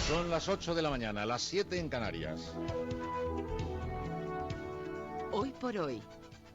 Son las 8 de la mañana, las 7 en Canarias. Hoy por hoy,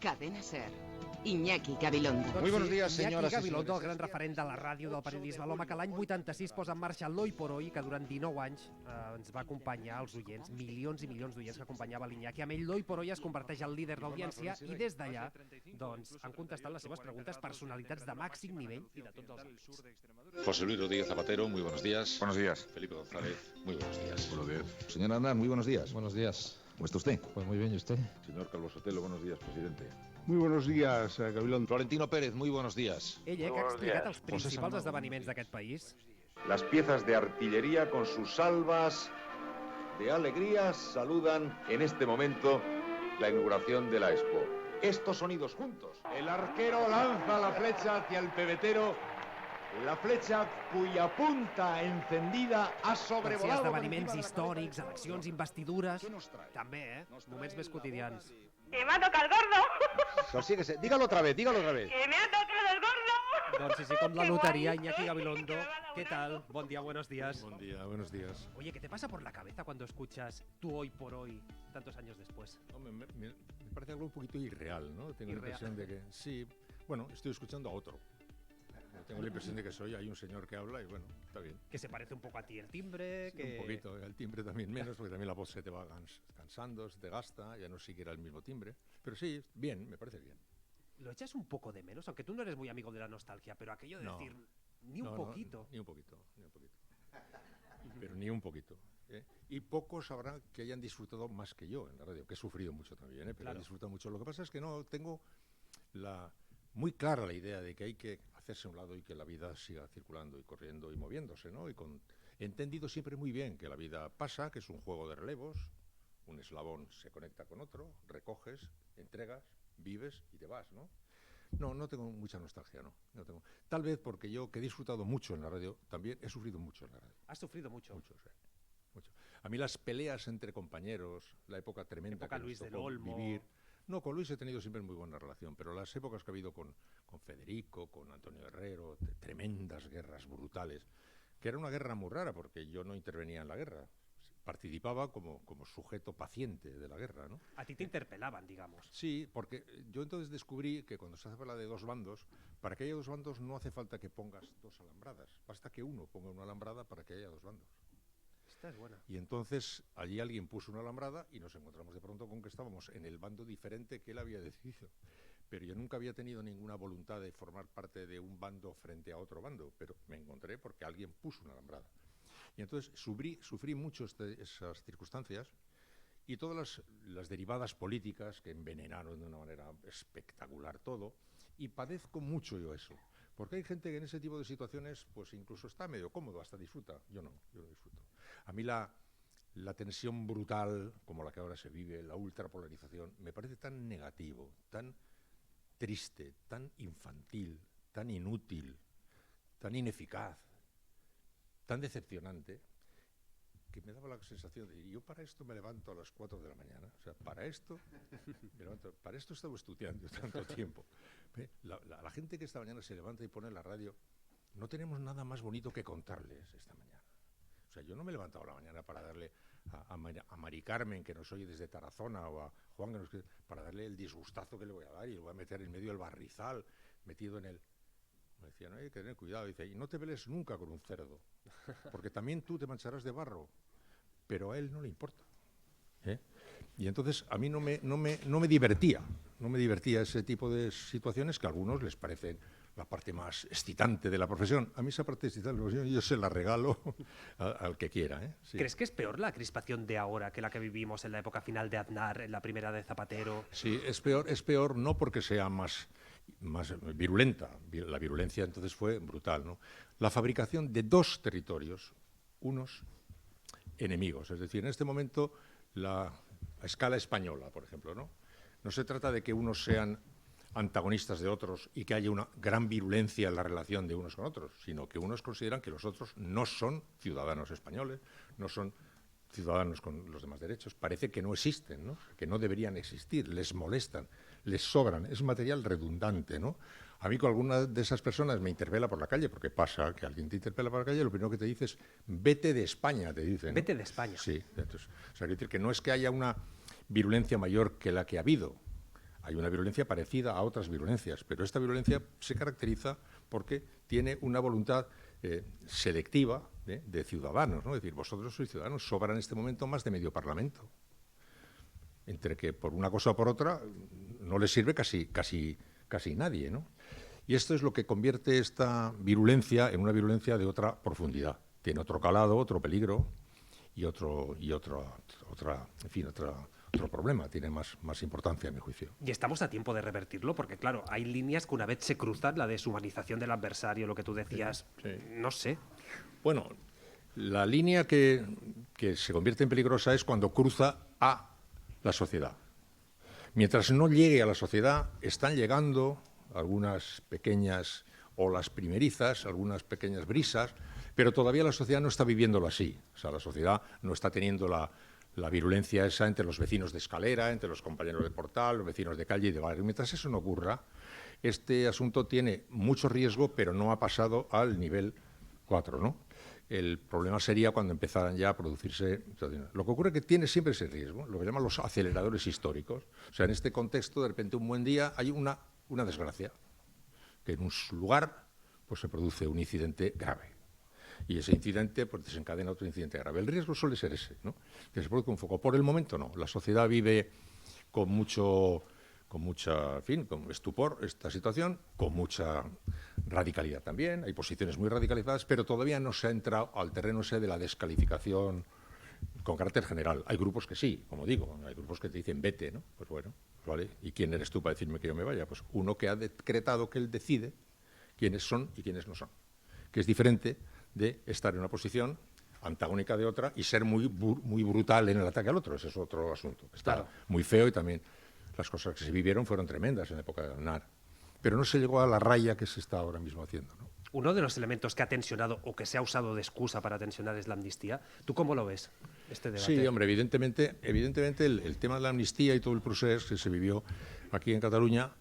Cadena SER. Iñaki Gabilondo. Muy buenos días, señoras Iñaki i Gabilondo, el senyors. gran referent de la ràdio, del periodisme, l'home que l'any 86 posa en marxa l'Hoy por Hoy, que durant 19 anys ens va acompanyar als oients, milions i milions d'oients que acompanyava l'Iñaki. Amb ell, l'Hoy por Hoy es converteix en líder d'audiència i des d'allà doncs, han contestat les seves preguntes personalitats de màxim nivell i de tots els àmbits. José Luis Rodríguez Zapatero, muy buenos días. Buenos días. Felipe González, muy buenos días. Buenos días. Señor Andán, muy buenos días. Buenos días. ¿Cómo está usted? Pues muy bien, ¿y usted? Señor Calvo Sotelo, buenos días, presidente. Muy buenos días, Gabilondo. Florentino Pérez, muy buenos días. Ell, que ha explicat els principals esdeveniments d'aquest país. Las piezas de artillería con sus salvas de alegría saludan en este momento la inauguración de la Expo. Estos sonidos juntos. El arquero lanza la flecha hacia el pebetero. La flecha cuya punta encendida ha sobrevolado... Esdeveniments històrics, eleccions, investidures... També, moments més quotidians. ¡Que me ha tocado el gordo! Consíguese, dígalo otra vez, dígalo otra vez. ¡Que me ha tocado el gordo! Doncs sí, com la lotería, Iñaki Gabilondo. ¿Qué tal? Buen día, buenos días. Buen día, buenos días. Oye, ¿qué te pasa por la cabeza cuando escuchas tú Hoy por Hoy, tantos años después? Hombre, me parece algo un poquito irreal, ¿no? Tengo la impresión de que sí. Bueno, estoy escuchando a otro. Tengo la impresión de que hay un señor que habla y bueno, está bien. Que se parece un poco a ti el timbre, Sí, que... un poquito, el timbre también menos, porque también la voz se te va cansando, se te gasta, ya no siquiera el mismo timbre. Pero sí, bien, me parece bien. ¿Lo echas un poco de menos? Aunque tú no eres muy amigo de la nostalgia, pero aquello de decir, ni un poquito. Ni un poquito, ni un poquito. Pero ni un poquito. Y pocos habrá que hayan disfrutado más que yo en la radio, que he sufrido mucho también, pero he disfrutado mucho. Lo que pasa es que no tengo muy clara la idea de que hay que hacerse a un lado y que la vida siga circulando y corriendo y moviéndose, ¿no? He entendido siempre muy bien que la vida pasa, que es un juego de relevos, un eslabón se conecta con otro, recoges, entregas, vives y te vas, ¿no? No tengo mucha nostalgia, no tengo. Tal vez porque yo, que he disfrutado mucho en la radio, también he sufrido mucho en la radio. ¿Has sufrido mucho? Mucho, sí. Mucho. A mí las peleas entre compañeros, la época tremenda que Luis nos del tocó Olmo. vivir. No, con Luis he tenido siempre muy buena relación, pero las épocas que ha habido con Federico, con Antonio Herrero, tremendas guerras brutales, que era una guerra muy rara porque yo no intervenía en la guerra, participaba como sujeto paciente de la guerra, ¿no? A ti te interpelaban, digamos. Sí, porque yo entonces descubrí que cuando se habla de dos bandos, para que haya dos bandos no hace falta que pongas dos alambradas, basta que uno ponga una alambrada para que haya dos bandos. Esta es buena. Y entonces allí alguien puso una alambrada y nos encontramos de pronto con que estábamos en el bando diferente que él había decidido. Pero yo nunca había tenido ninguna voluntad de formar parte de un bando frente a otro bando, pero me encontré porque alguien puso una alambrada. Y entonces sufrí mucho esas circunstancias y todas las derivadas políticas que envenenaron de una manera espectacular todo, y padezco mucho yo eso. Porque hay gente que en ese tipo de situaciones pues incluso está medio cómodo, hasta disfruta. Yo no disfruto. A mí la tensión brutal, como la que ahora se vive, la ultrapolarización, me parece tan negativo, tan triste, tan infantil, tan inútil, tan ineficaz, tan decepcionante, que me daba la sensación de, yo para esto me levanto a las 4 de la mañana, o sea, para esto he estado estudiando tanto tiempo. La gente que esta mañana se levanta y pone la radio, no tenemos nada más bonito que contarles esta mañana. O sea, yo no me he levantado a la mañana para darle a Mari Carmen, que nos oye desde Tarazona, o a Juan, para darle el disgustazo que le voy a dar y lo voy a meter en medio del barrizal, metido en el... Me decían, hay que tener cuidado. Dice, y no te pelees nunca con un cerdo, porque también tú te mancharás de barro, pero a él no le importa. Y entonces a mí no me divertía ese tipo de situaciones que a algunos les parecen la parte más excitante de la profesión. A mí esa parte excitante yo se la regalo al que quiera. Sí. ¿Crees que es peor la crispación de ahora que la que vivimos en la época final de Aznar, en la primera de Zapatero? Sí, es peor no porque sea más virulenta. La virulencia entonces fue brutal, ¿no? La fabricación de dos territorios, unos enemigos. Es decir, en este momento a escala española, por ejemplo, ¿no? No se trata de que unos sean antagonistas de otros y que haya una gran virulencia en la relación de unos con otros, sino que unos consideran que los otros no son ciudadanos españoles, no son ciudadanos con los demás derechos. Parece que no existen, ¿no? Que no deberían existir, les molestan, les sobran. Es material redundante, ¿no? A mí con alguna de esas personas me interpela por la calle, porque pasa que alguien te interpela por la calle, lo primero que te dice es vete de España, te dicen, ¿no? Vete de España. Sí, entonces, o sea, quiero decir que no es que haya una virulencia mayor que la que ha habido. Hay una virulencia parecida a otras virulencias, pero esta virulencia se caracteriza porque tiene una voluntad selectiva de ciudadanos, ¿no? Es decir, vosotros sois ciudadanos, sobra en este momento más de medio Parlamento. Entre que por una cosa o por otra no les sirve casi nadie, ¿no? Y esto es lo que convierte esta virulencia en una virulencia de otra profundidad. Tiene otro calado, otro peligro y otro problema, tiene más importancia, a mi juicio. Y estamos a tiempo de revertirlo, porque claro, hay líneas que una vez se cruzan, la deshumanización del adversario, lo que tú decías, Sí. no sé. Bueno, la línea que se convierte en peligrosa es cuando cruza a la sociedad. Mientras no llegue a la sociedad, están llegando algunas pequeñas olas primerizas, algunas pequeñas brisas, pero todavía la sociedad no está viviéndolo así. O sea, la sociedad no está teniendo la virulencia esa entre los vecinos de escalera, entre los compañeros de portal, los vecinos de calle y de barrio. Mientras eso no ocurra, este asunto tiene mucho riesgo, pero no ha pasado al nivel 4, ¿no? El problema sería cuando empezaran ya a producirse. Lo que ocurre es que tiene siempre ese riesgo, lo que llaman los aceleradores históricos. O sea, en este contexto, de repente, un buen día hay una desgracia, que en un lugar pues se produce un incidente grave. Y ese incidente pues desencadena otro incidente grave. El riesgo suele ser ese, ¿no? Que se produzca un foco. Por el momento no. La sociedad vive con estupor esta situación, con mucha radicalidad también. Hay posiciones muy radicalizadas, pero todavía no se ha entrado al terreno ese de la descalificación con carácter general. Hay grupos que sí, como digo, hay grupos que te dicen vete, ¿no? Pues bueno, ¿vale? ¿Y quién eres tú para decirme que yo me vaya? Pues uno que ha decretado que él decide quiénes son y quiénes no son, que es diferente de estar en una posición antagónica de otra y ser muy brutal en el ataque al otro. Ese es otro asunto. Está Claro. muy feo y también las cosas que se vivieron fueron tremendas en la época de Aznar. Pero no se llegó a la raya que se está ahora mismo haciendo, ¿no? Uno de los elementos que ha tensionado o que se ha usado de excusa para tensionar es la amnistía. ¿Tú cómo lo ves, este debate? Sí, hombre, evidentemente el tema de la amnistía y todo el proceso que se vivió aquí en Cataluña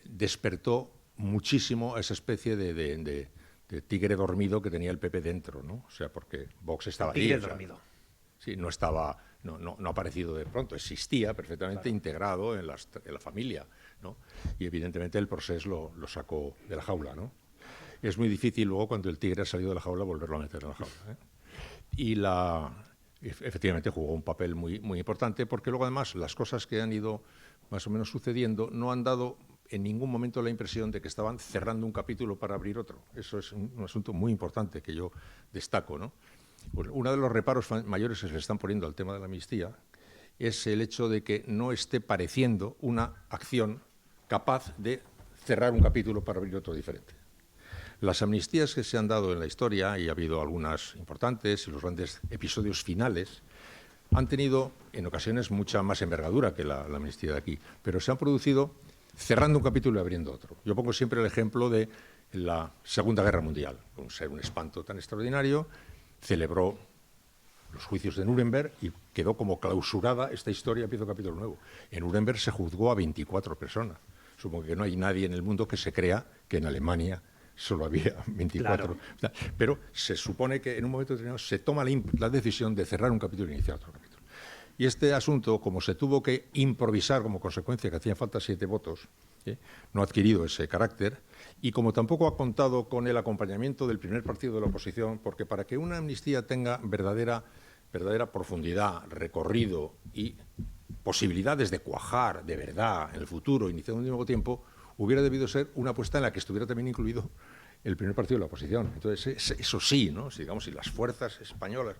despertó muchísimo a esa especie de tigre dormido que tenía el PP dentro, ¿no? O sea, porque Vox estaba ahí. Tigre dormido. Sí, no ha aparecido de pronto, existía perfectamente integrado en la familia, ¿no? Y evidentemente el proceso lo sacó de la jaula, ¿no? Es muy difícil luego cuando el tigre ha salido de la jaula volverlo a meter en la jaula, ¿eh? Y efectivamente jugó un papel muy, muy importante, porque luego además las cosas que han ido más o menos sucediendo no han dado en ningún momento la impresión de que estaban cerrando un capítulo para abrir otro. Eso es un asunto muy importante que yo destaco, ¿no? Pues uno de los reparos mayores que se le están poniendo al tema de la amnistía es el hecho de que no esté pareciendo una acción capaz de cerrar un capítulo para abrir otro diferente. Las amnistías que se han dado en la historia, y ha habido algunas importantes, y los grandes episodios finales, han tenido en ocasiones mucha más envergadura que la amnistía de aquí, pero se han producido cerrando un capítulo y abriendo otro. Yo pongo siempre el ejemplo de la Segunda Guerra Mundial, con ser un espanto tan extraordinario, celebró los juicios de Nuremberg y quedó como clausurada esta historia, empieza un capítulo nuevo. En Nuremberg se juzgó a 24 personas. Supongo que no hay nadie en el mundo que se crea que en Alemania solo había 24. Claro. Pero se supone que en un momento determinado se toma la decisión de cerrar un capítulo e iniciar otro capítulo. Y este asunto, como se tuvo que improvisar como consecuencia que hacían falta 7 votos, no ha adquirido ese carácter, y como tampoco ha contado con el acompañamiento del primer partido de la oposición, porque para que una amnistía tenga verdadera profundidad, recorrido y posibilidades de cuajar de verdad en el futuro, iniciado al mismo tiempo, hubiera debido ser una apuesta en la que estuviera también incluido el primer partido de la oposición. Entonces, eso sí, ¿no? Si las fuerzas españolas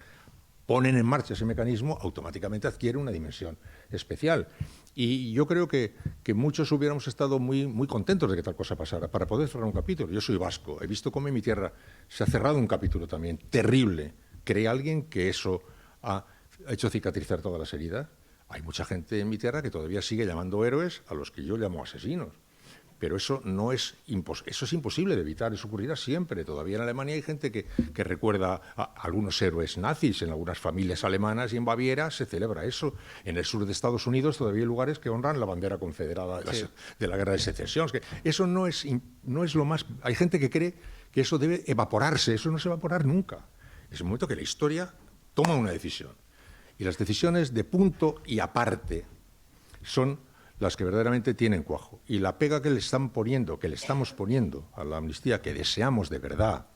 ponen en marcha ese mecanismo, automáticamente adquiere una dimensión especial. Y yo creo que muchos hubiéramos estado muy, muy contentos de que tal cosa pasara, para poder cerrar un capítulo. Yo soy vasco, he visto cómo en mi tierra se ha cerrado un capítulo también terrible. ¿Cree alguien que eso ha hecho cicatrizar todas las heridas? Hay mucha gente en mi tierra que todavía sigue llamando héroes a los que yo llamo asesinos. Pero eso no es eso es imposible de evitar, eso ocurrirá siempre. Todavía en Alemania hay gente que recuerda a algunos héroes nazis, en algunas familias alemanas, y en Baviera se celebra eso. En el sur de Estados Unidos todavía hay lugares que honran la bandera confederada de la guerra de secesión. Es que eso no es lo más... Hay gente que cree que eso debe evaporarse, eso no se va a evaporar nunca. Es el momento que la historia toma una decisión. Y las decisiones de punto y aparte son las que verdaderamente tienen cuajo. Y la pega que le estamos poniendo a la amnistía, que deseamos de verdad,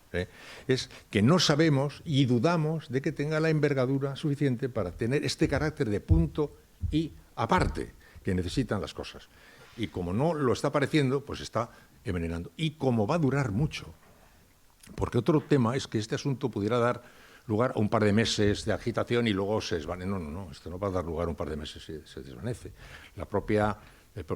es que no sabemos y dudamos de que tenga la envergadura suficiente para tener este carácter de punto y aparte que necesitan las cosas. Y como no lo está pareciendo, pues está envenenando. Y como va a durar mucho, porque otro tema es que este asunto pudiera dar lugar a un par de meses de agitación y luego se desvanece. No, esto no va a dar lugar a un par de meses y se desvanece. El propio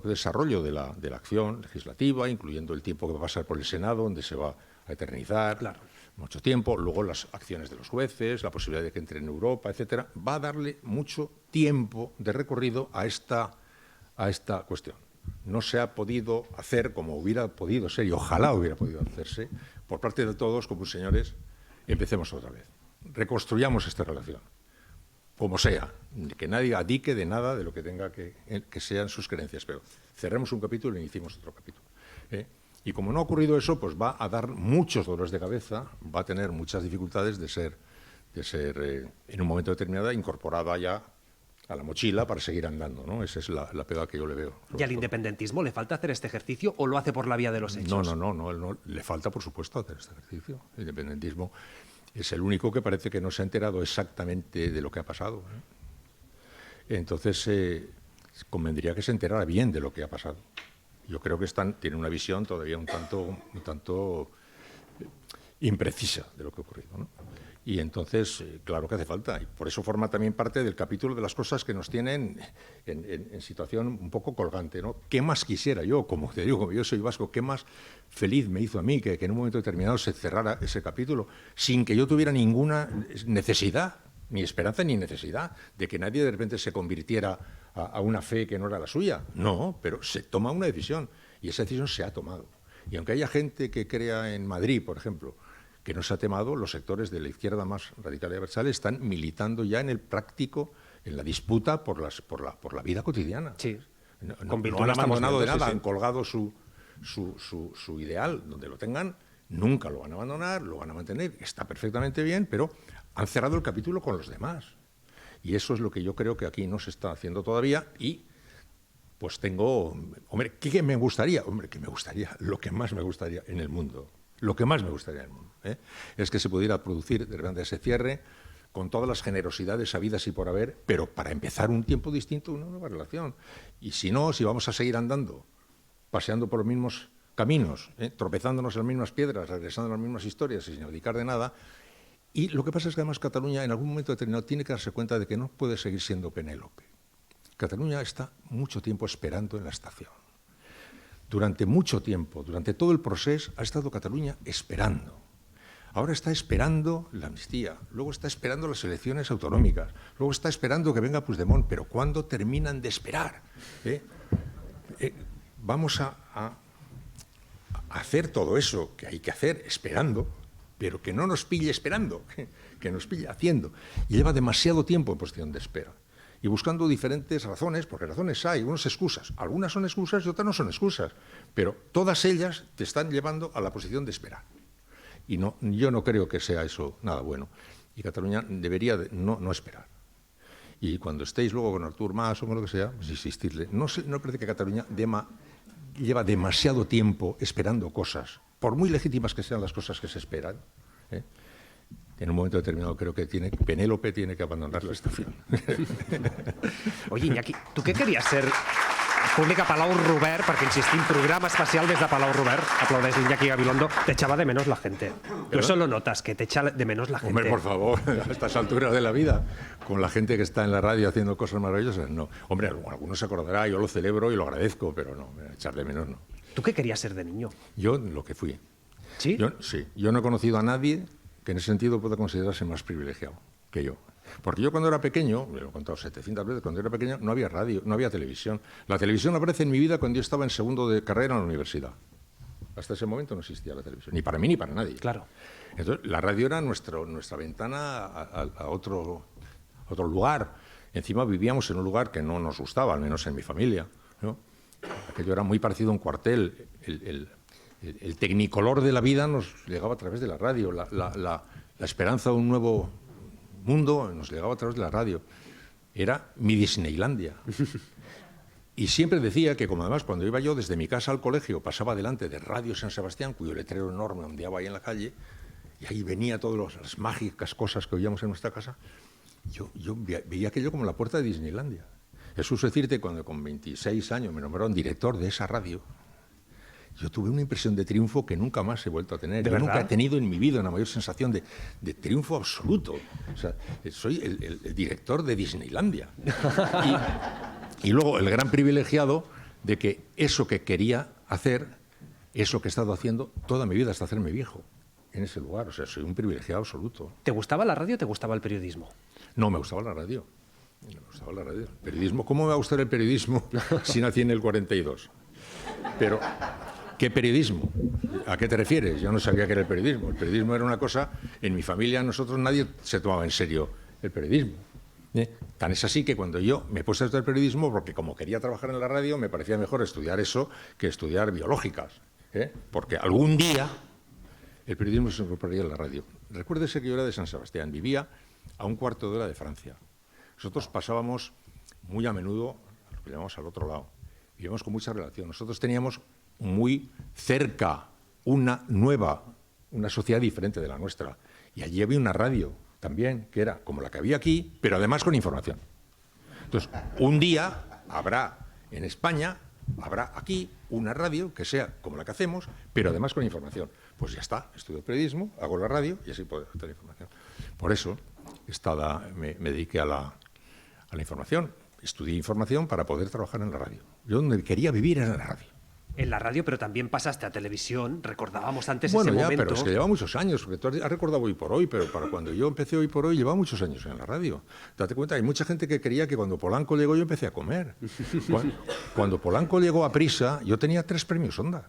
desarrollo de la acción legislativa, incluyendo el tiempo que va a pasar por el Senado, donde se va a eternizar, claro, mucho tiempo, luego las acciones de los jueces, la posibilidad de que entre en Europa, etcétera, va a darle mucho tiempo de recorrido a esta cuestión. No se ha podido hacer como hubiera podido ser, y ojalá hubiera podido hacerse, por parte de todos, como señores, empecemos otra vez. Reconstruyamos esta relación, como sea, que nadie adique de nada de lo que tenga que sean sus creencias, pero cerremos un capítulo e iniciemos otro capítulo. Y como no ha ocurrido eso, pues va a dar muchos dolores de cabeza, va a tener muchas dificultades de ser en un momento determinado incorporada ya a la mochila para seguir andando, ¿no? Esa es la pega que yo le veo. ¿Y al independentismo le falta hacer este ejercicio o lo hace por la vía de los hechos? No, le falta, por supuesto, hacer este ejercicio. El independentismo es el único que parece que no se ha enterado exactamente de lo que ha pasado, Entonces, convendría que se enterara bien de lo que ha pasado. Yo creo que tienen una visión todavía un tanto imprecisa de lo que ha ocurrido, ¿no? Y entonces, claro que hace falta. Y por eso forma también parte del capítulo de las cosas que nos tienen en situación un poco colgante, ¿no? ¿Qué más quisiera yo? Como te digo, como yo soy vasco, ¿qué más feliz me hizo a mí que en un momento determinado se cerrara ese capítulo sin que yo tuviera ninguna necesidad, ni esperanza ni necesidad, de que nadie de repente se convirtiera a una fe que no era la suya? No, pero se toma una decisión y esa decisión se ha tomado. Y aunque haya gente que crea en Madrid, por ejemplo, que no se ha temado, los sectores de la izquierda más radical y adversal están militando ya en el práctico, en la disputa por la vida cotidiana. Sí. No han abandonado de nada, han colgado su ideal donde lo tengan, nunca lo van a abandonar, lo van a mantener, está perfectamente bien, pero han cerrado el capítulo con los demás. Y eso es lo que yo creo que aquí no se está haciendo todavía y pues ¿qué me gustaría? ¿Qué me gustaría? Lo que más me gustaría en el mundo. Lo que más me gustaría en el mundo es que se pudiera producir de repente ese cierre con todas las generosidades habidas y por haber, pero para empezar un tiempo distinto, una nueva relación. Y si no, si vamos a seguir andando, paseando por los mismos caminos, tropezándonos en las mismas piedras, regresando a las mismas historias y sin abdicar de nada, y lo que pasa es que además Cataluña en algún momento determinado tiene que darse cuenta de que no puede seguir siendo Penélope. Cataluña está mucho tiempo esperando en la estación. Durante mucho tiempo, durante todo el proceso, ha estado Cataluña esperando. Ahora está esperando la amnistía, luego está esperando las elecciones autonómicas, luego está esperando que venga Puigdemont, pero ¿cuándo terminan de esperar? Vamos a hacer todo eso que hay que hacer esperando, pero que no nos pille esperando, que nos pille haciendo. Y lleva demasiado tiempo en posición de espera. Y buscando diferentes razones, porque razones hay, unas excusas. Algunas son excusas y otras no son excusas, pero todas ellas te están llevando a la posición de esperar. Y yo no creo que sea eso nada bueno. Y Cataluña debería no esperar. Y cuando estéis luego con Artur Mas o con lo que sea, pues insistirle. No parece que Cataluña lleva demasiado tiempo esperando cosas, por muy legítimas que sean las cosas que se esperan, En un momento determinado creo que Penélope tiene que abandonar la estación. Oye, Iñaki, tu què queries ser? Pública Palau Robert, perquè insistim, programa especial des de Palau Robert, aplaudeix Iñaki Gabilondo, te echaba de menos la gente. Tú eso lo notas, que te echa de menos la gente. Hombre, por favor, a estas alturas de la vida, con la gente que está en la radio haciendo cosas maravillosas, no. Hombre, algunos se acordará, yo lo celebro y lo agradezco, pero no, echar de menos no. ¿Tú qué querías ser de niño? Yo lo que fui. ¿Sí? Sí. Yo no he conocido a nadie que en ese sentido pueda considerarse más privilegiado que yo. Porque yo cuando era pequeño, me lo he contado 700 veces, cuando era pequeño no había radio, no había televisión. La televisión aparece en mi vida cuando yo estaba en segundo de carrera en la universidad. Hasta ese momento no existía la televisión, ni para mí ni para nadie. Claro. Entonces, la radio era nuestra ventana a otro lugar. Encima vivíamos en un lugar que no nos gustaba, al menos en mi familia, ¿no? Aquello era muy parecido a un cuartel. El tecnicolor de la vida nos llegaba a través de la radio. La esperanza de un nuevo mundo nos llegaba a través de la radio. Era mi Disneylandia. Y siempre decía que, como además cuando iba yo desde mi casa al colegio, pasaba delante de Radio San Sebastián, cuyo letrero enorme ondeaba ahí en la calle, y ahí venía todas las mágicas cosas que oíamos en nuestra casa, yo veía aquello como la puerta de Disneylandia. Eso es decirte, cuando con 26 años me nombraron director de esa radio, yo tuve una impresión de triunfo que nunca más he vuelto a tener. ¿De Yo verdad? nunca he tenido en mi vida una mayor sensación de triunfo absoluto. O sea, soy el director de Disneylandia. Y luego el gran privilegiado de que eso que quería hacer es lo que he estado haciendo toda mi vida hasta hacerme viejo en ese lugar. O sea, soy un privilegiado absoluto. ¿Te gustaba la radio o te gustaba el periodismo? No, me gustaba la radio. Me gustaba la radio. El periodismo, ¿cómo me va a gustar el periodismo si nací en el 42? Pero, ¿qué periodismo? ¿A qué te refieres? Yo no sabía qué era el periodismo. El periodismo era una cosa, en mi familia nosotros nadie se tomaba en serio el periodismo. Tan es así que cuando yo me puse a estudiar periodismo, porque como quería trabajar en la radio, me parecía mejor estudiar eso que estudiar biológicas, porque algún día el periodismo se incorporaría en la radio. Recuérdese que yo era de San Sebastián, vivía a un cuarto de hora de Francia. Nosotros pasábamos muy a menudo, lo que llamamos al otro lado, vivíamos con mucha relación. Nosotros teníamos muy cerca una sociedad diferente de la nuestra, y allí había una radio también, que era como la que había aquí, pero además con información. Entonces, un día habrá en España, habrá aquí una radio que sea como la que hacemos, pero además con información. Pues ya está, estudio periodismo, hago la radio y así puedo hacer información. Por eso me dediqué a la información. Estudié información para poder trabajar en la radio. Yo donde quería vivir era en la radio. En la radio, pero también pasaste a televisión. Recordábamos antes Bueno, ese ya, momento. pero es que lleva muchos años, porque tú has recordado Hoy por Hoy, pero para cuando yo empecé Hoy por Hoy llevaba muchos años en la radio. Date cuenta, hay mucha gente que creía que cuando Polanco llegó yo empecé a comer. Cuando Polanco llegó a Prisa, yo tenía 3 premios Onda.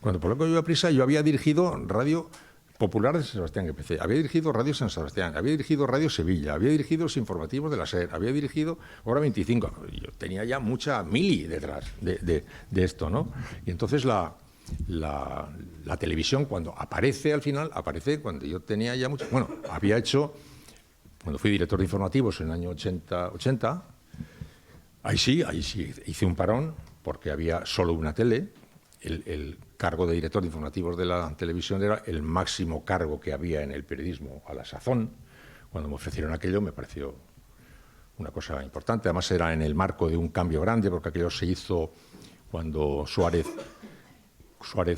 Cuando Polanco llegó a Prisa, yo había dirigido Radio Popular de San Sebastián, que empecé. Había dirigido Radio San Sebastián, había dirigido Radio Sevilla, había dirigido los informativos de la SER, había dirigido Hora 25. Yo tenía ya mucha mili detrás de esto, ¿no? Y entonces la televisión, cuando aparece al final, aparece cuando yo tenía ya mucho... Bueno, había hecho, cuando fui director de informativos en el año 80, ahí sí hice un parón, porque había solo una tele. El cargo de director de informativos de la televisión era el máximo cargo que había en el periodismo a la sazón. Cuando me ofrecieron aquello me pareció una cosa importante. Además era en el marco de un cambio grande, porque aquello se hizo cuando Suárez,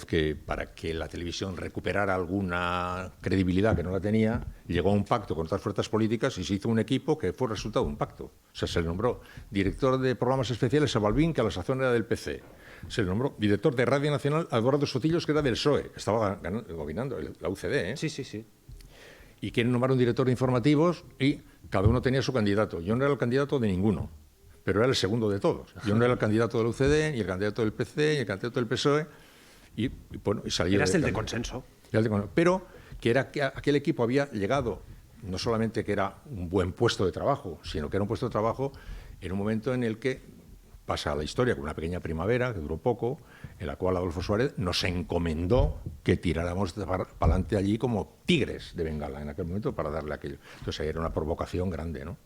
que para que la televisión recuperara alguna credibilidad que no la tenía, llegó a un pacto con otras fuerzas políticas y se hizo un equipo que fue resultado de un pacto. O sea, se le nombró director de programas especiales a Balbín, que a la sazón era del PC. Se le nombró director de Radio Nacional a Eduardo Sotillos, que era del PSOE. Estaba gobernando la UCD, ¿eh? Sí. Y quieren nombrar un director de informativos y cada uno tenía su candidato. Yo no era el candidato de ninguno, pero era el segundo de todos. Yo no era el candidato de la UCD, ni el candidato del PC, ni el candidato del PSOE. Y salía. Eras el de consenso. Pero que aquel equipo había llegado, no solamente que era un buen puesto de trabajo, sino que era un puesto de trabajo en un momento en el que pasa a la historia con una pequeña primavera, que duró poco, en la cual Adolfo Suárez nos encomendó que tiráramos para adelante allí como tigres de Bengala en aquel momento para darle aquello. Entonces ahí era una provocación grande, ¿no?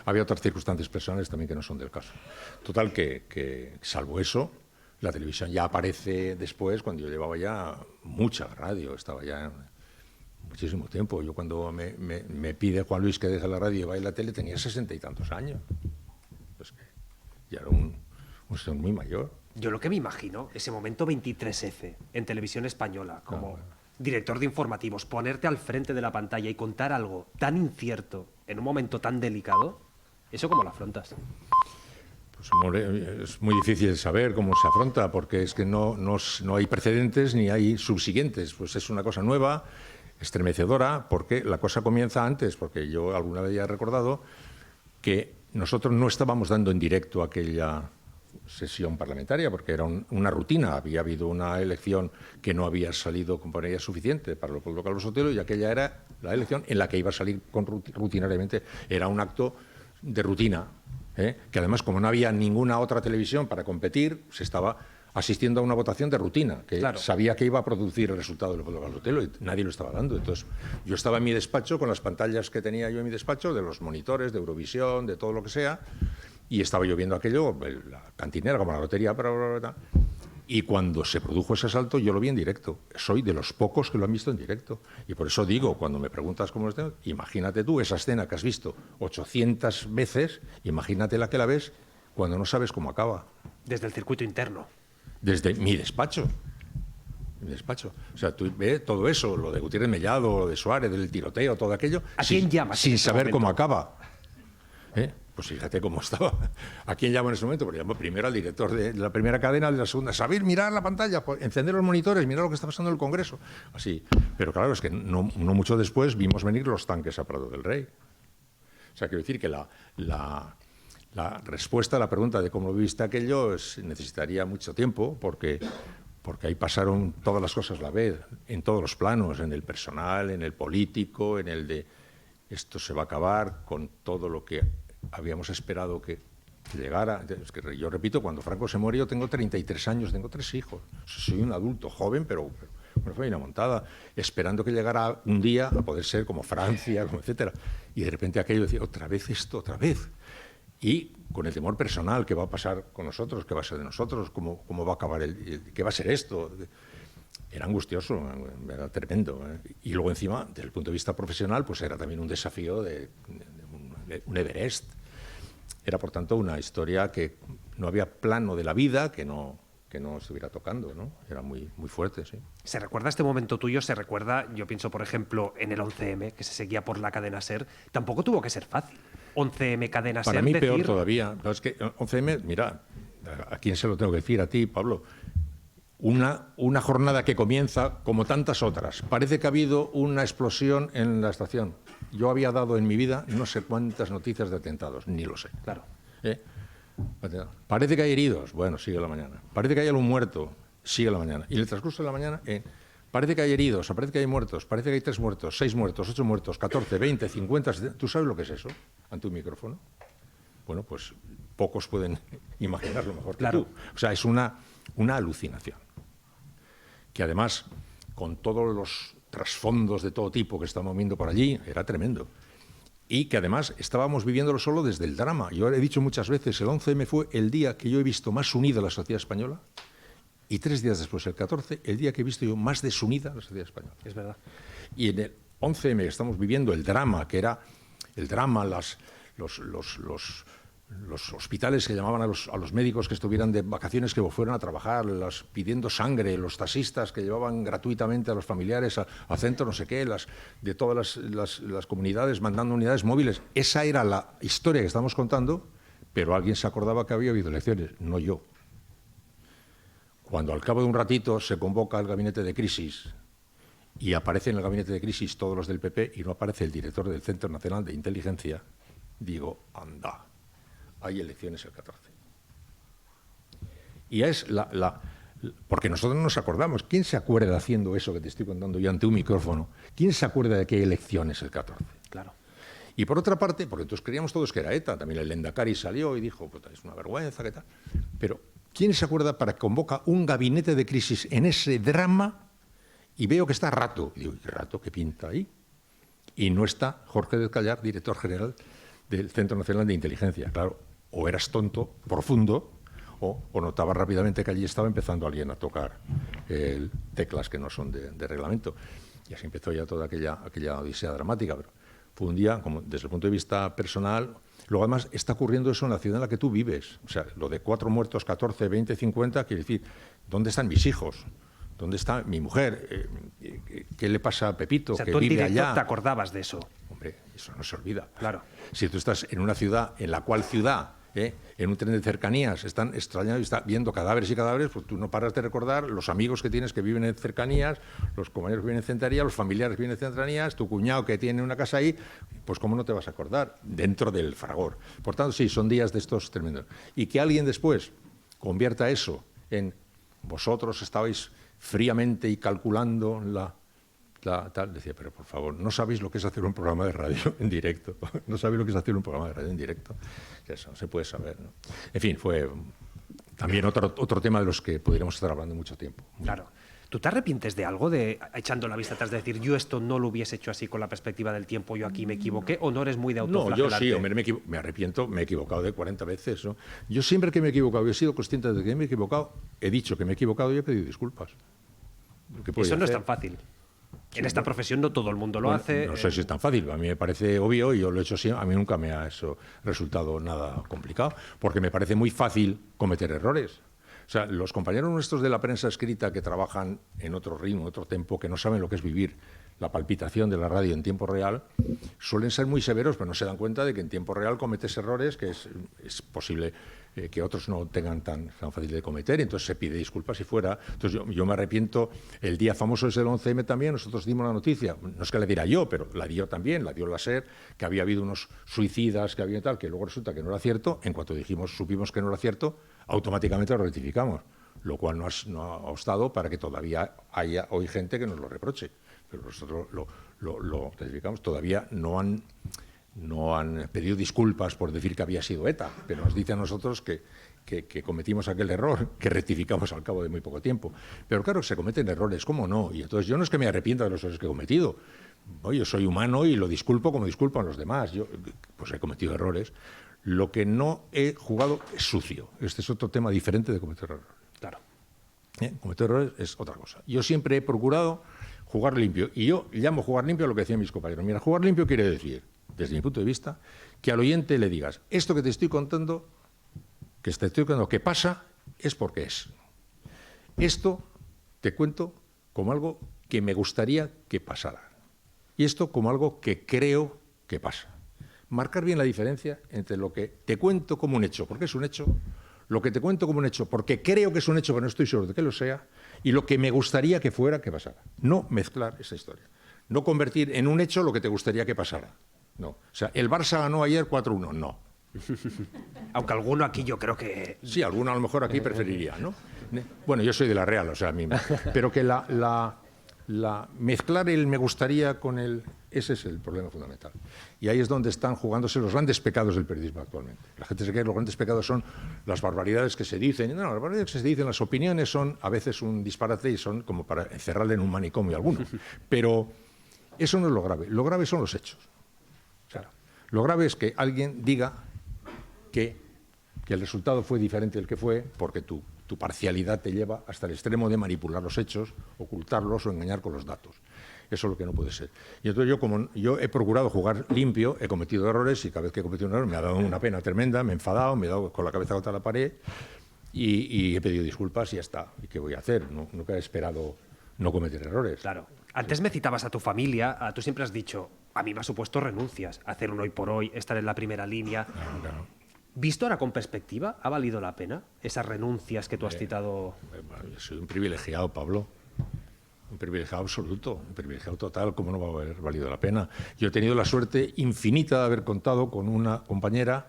Había otras circunstancias personales también que no son del caso. Total, que salvo eso, la televisión ya aparece después, cuando yo llevaba ya mucha radio, estaba ya muchísimo tiempo. Yo cuando me pide Juan Luis que deje la radio y vaya a la tele tenía 60 y tantos años. Pues que ya era un señor muy mayor. Yo lo que me imagino, ese momento 23F, en Televisión Española, como director de informativos, ponerte al frente de la pantalla y contar algo tan incierto en un momento tan delicado, ¿eso cómo lo afrontas? Pues es muy difícil saber cómo se afronta, porque es que no hay precedentes ni hay subsiguientes. Pues es una cosa nueva, estremecedora, porque la cosa comienza antes, porque yo alguna vez ya he recordado que nosotros no estábamos dando en directo aquella sesión parlamentaria, porque era una rutina. Había habido una elección que no había salido con mayoría suficiente para Leopoldo Calvo Sotelo, y aquella era la elección en la que iba a salir rutinariamente. Era un acto de rutina, que además, como no había ninguna otra televisión para competir, se estaba asistiendo a una votación de rutina, que sabía que iba a producir el resultado de Leopoldo Calvo Sotelo y nadie lo estaba dando. Entonces, yo estaba en mi despacho con las pantallas que tenía yo en mi despacho, de los monitores, de Eurovisión, de todo lo que sea, y estaba yo viendo aquello, la cantinera, como la lotería, y cuando se produjo ese salto, yo lo vi en directo. Soy de los pocos que lo han visto en directo. Y por eso digo, cuando me preguntas cómo es, imagínate tú esa escena que has visto 800 veces, imagínate la que la ves cuando no sabes cómo acaba. Desde el circuito interno. Desde mi despacho. Mi despacho. O sea, tú ves todo eso, lo de Gutiérrez Mellado, lo de Suárez, del tiroteo, todo aquello. ¿A quién llamas? Sin saber cómo acaba. Pues fíjate cómo estaba. ¿A quién llamo en ese momento? Porque llamo primero al director de la primera cadena, de la segunda. Saber mirar la pantalla, encender los monitores, mirar lo que está pasando en el Congreso. Así. Pero claro, es que no mucho después vimos venir los tanques a Prado del Rey. O sea, quiero decir que la respuesta a la pregunta de cómo viste aquello necesitaría mucho tiempo, porque ahí pasaron todas las cosas a la vez, en todos los planos, en el personal, en el político, en el de esto se va a acabar con todo lo que habíamos esperado que llegara. Es que yo repito, cuando Franco se muere, yo tengo 33 años, tengo 3 hijos. Soy un adulto joven, pero fue una montada, esperando que llegara un día a poder ser como Francia, como etcétera. Y de repente aquello decía, otra vez esto, otra vez. Y con el temor personal, ¿qué va a pasar con nosotros? ¿Qué va a ser de nosotros? ¿Cómo va a acabar? ¿Qué va a ser esto? Era angustioso, era tremendo. Y luego encima, desde el punto de vista profesional, pues era también un desafío de un Everest. Era, por tanto, una historia que no había plano de la vida que no estuviera tocando, ¿no? Era muy, muy fuerte, sí. ¿Se recuerda este momento tuyo? ¿Se recuerda, yo pienso, por ejemplo, en el 11M, que se seguía por la cadena SER? Tampoco tuvo que ser fácil. 11M, cadena SER, para mí peor todavía. No, es que 11M, mira, ¿a quién se lo tengo que decir? A ti, Pablo. Una jornada que comienza como tantas otras. Parece que ha habido una explosión en la estación. Yo había dado en mi vida no sé cuántas noticias de atentados, ni lo sé. Claro. Parece que hay heridos, bueno, sigue la mañana. Parece que hay algún muerto, sigue la mañana. Y en el transcurso de la mañana, parece que hay heridos, parece que hay muertos, parece que hay 3 muertos, 6 muertos, 8 muertos, 14, 20, 50, 70. ¿Tú sabes lo que es eso ante un micrófono? Bueno, pues pocos pueden imaginarlo mejor que tú. O sea, es una alucinación. Que además, con todos los trasfondos de todo tipo que estábamos viendo por allí, era tremendo. Y que además estábamos viviéndolo solo desde el drama. Yo he dicho muchas veces, el 11M fue el día que yo he visto más unida a la sociedad española, y 3 días después, el 14, el día que he visto yo más desunida a la sociedad española. Es verdad. Y en el 11M estamos viviendo el drama, que era el drama, los hospitales que llamaban a los médicos que estuvieran de vacaciones, que fueran a trabajar, pidiendo sangre, los taxistas que llevaban gratuitamente a los familiares a centro no sé qué, de todas las comunidades mandando unidades móviles. Esa era la historia que estamos contando, pero alguien se acordaba que había habido elecciones, no yo. Cuando al cabo de un ratito se convoca el gabinete de crisis y aparece en el gabinete de crisis todos los del PP y no aparece el director del Centro Nacional de Inteligencia, digo, anda, hay elecciones el 14. Y es porque nosotros no nos acordamos. ¿Quién se acuerda haciendo eso que te estoy contando yo ante un micrófono? ¿Quién se acuerda de que hay elecciones el 14? Claro. Y por otra parte, porque entonces creíamos todos que era ETA, también el Lehendakari salió y dijo, pues es una vergüenza, ¿qué tal? Pero ¿quién se acuerda para que convoca un gabinete de crisis en ese drama? Y veo que está Rato. Y digo, ¿qué Rato? ¿Qué pinta ahí? Y no está Jorge del Callar, director general del Centro Nacional de Inteligencia. Claro, o eras tonto, profundo, o notaba rápidamente que allí estaba empezando alguien a tocar teclas que no son de reglamento. Y así empezó ya toda aquella odisea dramática. Pero fue un día, como desde el punto de vista personal. Luego, además, está ocurriendo eso en la ciudad en la que tú vives. O sea, lo de 4 muertos, 14, 20, 50, quiere decir, ¿dónde están mis hijos? ¿Dónde está mi mujer? ¿Qué le pasa a Pepito, o sea, que tú en vive directo allá? ¿Te acordabas de eso? Hombre, eso no se olvida. Claro. Si tú estás en una ciudad en la cual ciudad en un tren de cercanías, están extrañando y está viendo cadáveres y cadáveres, pues tú no paras de recordar los amigos que tienes que viven en cercanías, los compañeros que viven en cercanías, los familiares que viven en cercanías, tu cuñado que tiene una casa ahí, pues cómo no te vas a acordar dentro del fragor. Por tanto, sí, son días de estos tremendos. Y que alguien después convierta eso en vosotros estabais fríamente y calculando tal, decía, pero por favor, no sabéis lo que es hacer un programa de radio en directo, no sabéis lo que es hacer un programa de radio en directo, eso no se puede saber, ¿no? En fin, fue también otro tema de los que podríamos estar hablando mucho tiempo. Claro. ¿Tú te arrepientes de algo, de echando la vista atrás, de decir, yo esto no lo hubiese hecho así con la perspectiva del tiempo, yo aquí me equivoqué, o no eres muy de autoflagelarte? No, yo sí, hombre, me arrepiento, me he equivocado de 40 veces, ¿no? Yo siempre que me he equivocado, he sido consciente de que me he equivocado, he dicho que me he equivocado y he pedido disculpas. Eso no es tan fácil. En esta profesión no todo el mundo lo hace. No sé si es tan fácil, a mí me parece obvio y yo lo he hecho siempre, a mí nunca me ha eso resultado nada complicado, porque me parece muy fácil cometer errores. O sea, los compañeros nuestros de la prensa escrita que trabajan en otro ritmo, otro tempo, que no saben lo que es vivir la palpitación de la radio en tiempo real, suelen ser muy severos, pero no se dan cuenta de que en tiempo real cometes errores que es posible que otros no tengan tan fácil de cometer, entonces se pide disculpas si fuera. Entonces yo me arrepiento, el día famoso es el 11M también, nosotros dimos la noticia, no es que la diera yo, pero la dio también, la dio la SER, que había habido unos suicidas, que había tal, que luego resulta que no era cierto. En cuanto supimos que no era cierto, automáticamente lo rectificamos, lo cual no ha obstado para que todavía haya hoy gente que nos lo reproche. Pero nosotros lo rectificamos, todavía no han pedido disculpas por decir que había sido ETA, pero nos dicen a nosotros que cometimos aquel error, que rectificamos al cabo de muy poco tiempo. Pero claro, se cometen errores, ¿cómo no? Y entonces yo no es que me arrepienta de los errores que he cometido. Yo soy humano y lo disculpo como disculpan los demás. Yo pues he cometido errores. Lo que no he jugado es sucio. Este es otro tema diferente de cometer errores. Claro. Cometer errores es otra cosa. Yo siempre he procurado jugar limpio. Y yo llamo jugar limpio a lo que decían mis compañeros. Mira, jugar limpio quiere decir, desde mi punto de vista, que al oyente le digas, esto que te estoy contando, que pasa, es porque es. Esto te cuento como algo que me gustaría que pasara. Y esto como algo que creo que pasa. Marcar bien la diferencia entre lo que te cuento como un hecho, porque es un hecho, lo que te cuento como un hecho, porque creo que es un hecho, pero no estoy seguro de que lo sea, y lo que me gustaría que fuera que pasara. No mezclar esa historia. No convertir en un hecho lo que te gustaría que pasara. No. O sea, el Barça ganó ayer 4-1. No. Aunque alguno aquí yo creo que... Sí, alguno a lo mejor aquí preferiría, ¿no? Bueno, yo soy de la Real, o sea, a mí... Pero que mezclar el me gustaría con el... Ese es el problema fundamental. Y ahí es donde están jugándose los grandes pecados del periodismo actualmente. La gente se cree que los grandes pecados son las barbaridades que se dicen. No, las barbaridades que se dicen, las opiniones son a veces un disparate y son como para encerrarle en un manicomio a alguno. Pero eso no es lo grave. Lo grave son los hechos. O sea, lo grave es que alguien diga que el resultado fue diferente del que fue porque tu parcialidad te lleva hasta el extremo de manipular los hechos, ocultarlos o engañar con los datos. Eso es lo que no puede ser. Y entonces yo he procurado jugar limpio, he cometido errores y cada vez que he cometido un error me ha dado una pena tremenda, me he enfadado, me he dado con la cabeza contra la pared y he pedido disculpas y ya está. ¿Y qué voy a hacer? Nunca he esperado no cometer errores. Claro. Antes me citabas a tu familia, tú siempre has dicho, a mí me ha supuesto renuncias, hacer un hoy por hoy, estar en la primera línea. Claro. ¿Visto ahora con perspectiva, ha valido la pena esas renuncias que tú has citado? Yo soy un privilegiado, Pablo. Un privilegiado absoluto, un privilegiado total, ¿cómo no va a haber valido la pena? Yo he tenido la suerte infinita de haber contado con una compañera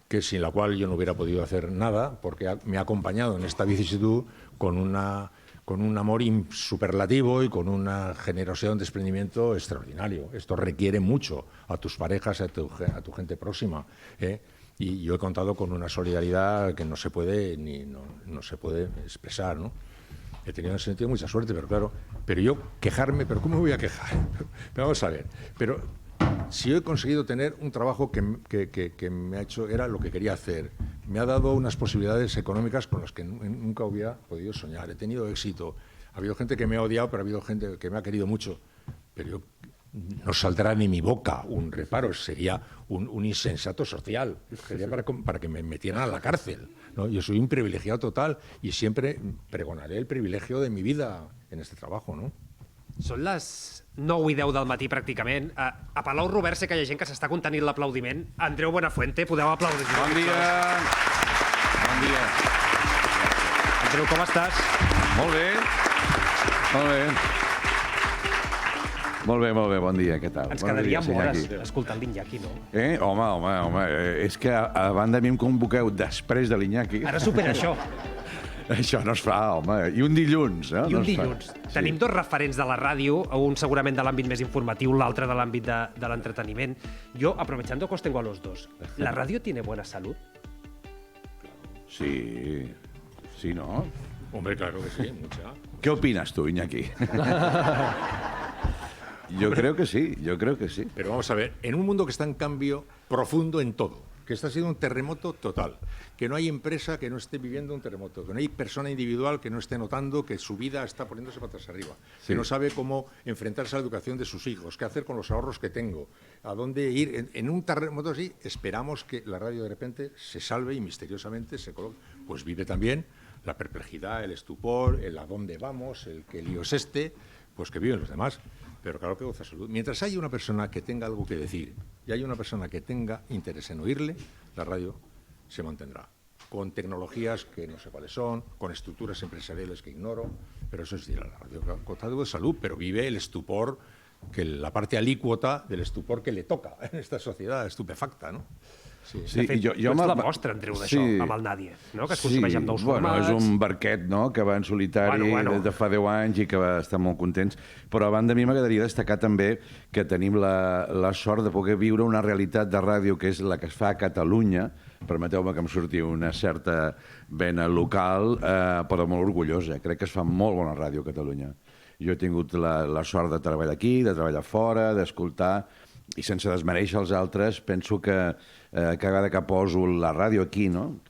que sin la cual yo no hubiera podido hacer nada, porque me ha acompañado en esta vicisitud con un amor superlativo y con una generosidad, un desprendimiento extraordinario. Esto requiere mucho a tus parejas, a tu gente próxima, ¿eh? Y yo he contado con una solidaridad que no se puede no se puede expresar, ¿no? He tenido en ese sentido mucha suerte, pero claro, pero yo quejarme, ¿pero cómo me voy a quejar? Pero vamos a ver, pero si yo he conseguido tener un trabajo que me ha hecho, era lo que quería hacer, me ha dado unas posibilidades económicas con las que nunca hubiera podido soñar, he tenido éxito, ha habido gente que me ha odiado, pero ha habido gente que me ha querido mucho, pero yo no saldrá ni mi boca un reparo, sería un insensato social, sería para que me metieran a la cárcel, ¿no? Yo soy un privilegiado total y siempre pregonaré el privilegio de mi vida en este trabajo, ¿no? Són les 9 i 10 del matí, pràcticament. A Palau Robert sé que hi ha gent que s'està contenint l'aplaudiment. Andreu Buenafuente, podeu aplaudir. Bon dia. Bon dia. Andreu, com estàs? Molt bé. Molt bé. Molt bé, molt bé. Bon dia, què tal? Ens quedaríem hores escoltant l'Iñaki, no? Home. És que a banda a mi em convoqueu després de l'Iñaki. Ara supera això. Això no es fa, home. I un dilluns, eh? I un dilluns. Tenim dos referents de la ràdio, un segurament de l'àmbit més informatiu, l'altre de l'àmbit de l'entreteniment. Yo, aprovechando que os tengo a los dos, ¿la radio tiene buena salud? Sí. Sí, ¿no? Hombre, claro que sí, mucha. ¿Qué opinas tú, Iñaki? Yo creo que sí, Pero vamos a ver, en un mundo que está en cambio profundo en todo, que está siendo un terremoto total, que no hay empresa que no esté viviendo un terremoto, que no hay persona individual que no esté notando que su vida está poniéndose patas arriba, que no sabe cómo enfrentarse a la educación de sus hijos, qué hacer con los ahorros que tengo, a dónde ir. En un terremoto así, esperamos que la radio de repente se salve y misteriosamente se coloque. Pues vive también la perplejidad, el estupor, el a dónde vamos, el qué lío es este, pues que viven los demás. Pero claro que goza salud. Mientras haya una persona que tenga algo que decir y haya una persona que tenga interés en oírle, la radio se mantendrá. Con tecnologías que no sé cuáles son, con estructuras empresariales que ignoro, pero eso es decir, la radio goza de salud, pero vive el estupor, que la parte alícuota del estupor que le toca en esta sociedad estupefacta, ¿no? Sí, de fet, tu ets la mostra, Andreu, d'això, amb el Nadia, no? Que es consumeix amb nous formats. És un barquet, no?, que va en solitari des de fa 10 anys i que va estar molt contents. Però a banda a mi m'agradaria destacar també que tenim la sort de poder viure una realitat de ràdio que és la que es fa a Catalunya. Permeteu-me que em surti una certa vena local, però molt orgullosa. Crec que es fa molt bona ràdio a Catalunya. Jo he tingut la sort de treballar aquí, de treballar fora, d'escoltar, i sense desmereixer els altres, penso que cada vegada que poso la ràdio aquí, no?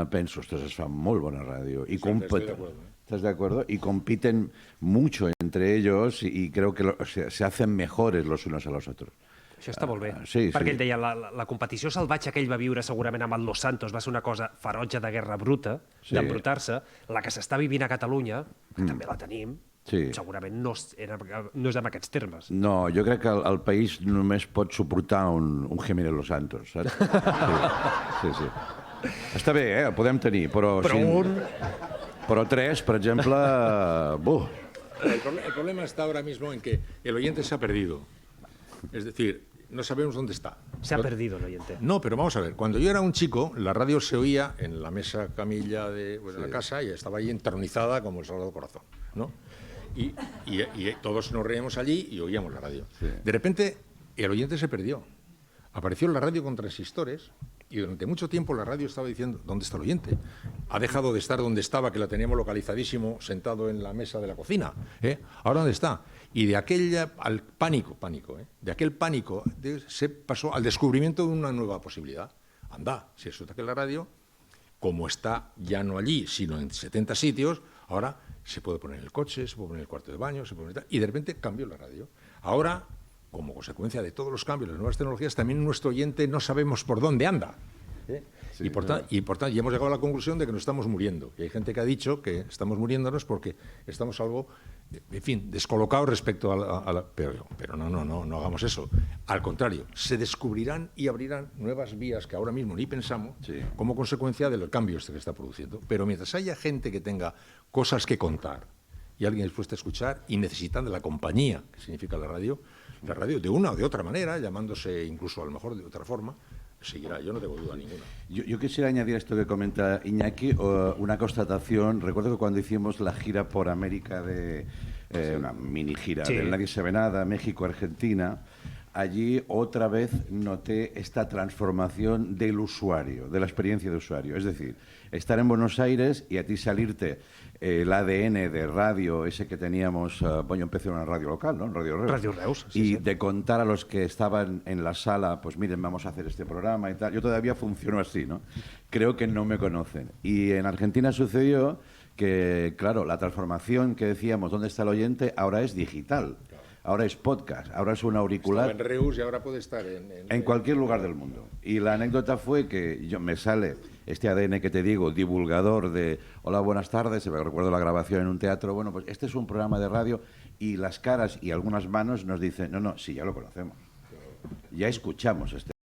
Penso, ostres, es fa molt bona ràdio. ¿Estás de acuerdo? Y compiten mucho entre ellos y creo que se hacen mejores los unos a los otros. Això està molt bé, sí, perquè ell deia la competició salvatge que ell va viure segurament amb el Los Santos va ser una cosa ferotge de guerra bruta, d'embrutar-se. La que s'està vivint a Catalunya, que també la tenim, segurament no és en aquests termes. No, jo crec que el país només pot suportar un Jiménez Los Santos, saps? Sí. Està bé, el podem tenir, però... Però 3, per exemple... El problema está ahora mismo en que el oyente se ha perdido. Es decir, no sabemos dónde está. Se ha perdido el oyente. No, pero vamos a ver. Cuando yo era un chico, la radio se oía en la mesa camilla de la casa y estaba ahí entronizada como el Sagrado Corazón, ¿no? Y todos nos reíamos allí y oíamos la radio. Sí. De repente, el oyente se perdió. Apareció la radio con transistores y durante mucho tiempo la radio estaba diciendo, ¿dónde está el oyente? Ha dejado de estar donde estaba, que la teníamos localizadísimo, sentado en la mesa de la cocina. ¿Ahora dónde está? Y de aquella al pánico, de aquel pánico se pasó al descubrimiento de una nueva posibilidad. Anda, si resulta que la radio, como está ya no allí, sino en 70 sitios, ahora se puede poner en el coche, se puede poner en el cuarto de baño, se puede poner... Y de repente cambió la radio. Ahora, como consecuencia de todos los cambios, las nuevas tecnologías, también nuestro oyente no sabemos por dónde anda. Sí, y por tanto, ya hemos llegado a la conclusión de que nos estamos muriendo. Y hay gente que ha dicho que estamos muriéndonos porque estamos algo, en fin, descolocados respecto a la... Pero no hagamos eso. Al contrario, se descubrirán y abrirán nuevas vías que ahora mismo ni pensamos como consecuencia del cambio que está produciendo. Pero mientras haya gente que tenga cosas que contar y alguien dispuesto a escuchar y necesitan de la compañía, que significa la radio de una o de otra manera, llamándose incluso a lo mejor de otra forma, seguirá, yo no tengo duda ninguna. Yo quisiera añadir esto que comenta Iñaki, una constatación. Recuerdo que cuando hicimos la gira por América, una mini gira del Nadie sabe nada, México, Argentina, allí otra vez noté esta transformación del usuario, de la experiencia de usuario. Es decir, estar en Buenos Aires y a ti salirte el ADN de radio, ese que teníamos, yo empecé en una radio local, ¿no? En Radio Reus. Radio Reus, y de contar a los que estaban en la sala, pues miren, vamos a hacer este programa y tal. Yo todavía funciono así, ¿no? Creo que no me conocen. Y en Argentina sucedió que, claro, la transformación que decíamos, ¿dónde está el oyente?, ahora es digital. ahora es podcast, ahora es un auricular. Estaba en Reus y ahora puede estar en cualquier lugar del mundo. Y la anécdota fue que me sale este ADN que te digo, divulgador de hola, buenas tardes, me recuerdo la grabación en un teatro, bueno, pues este es un programa de radio y las caras y algunas manos nos dicen, no, sí, ya lo conocemos, ya escuchamos este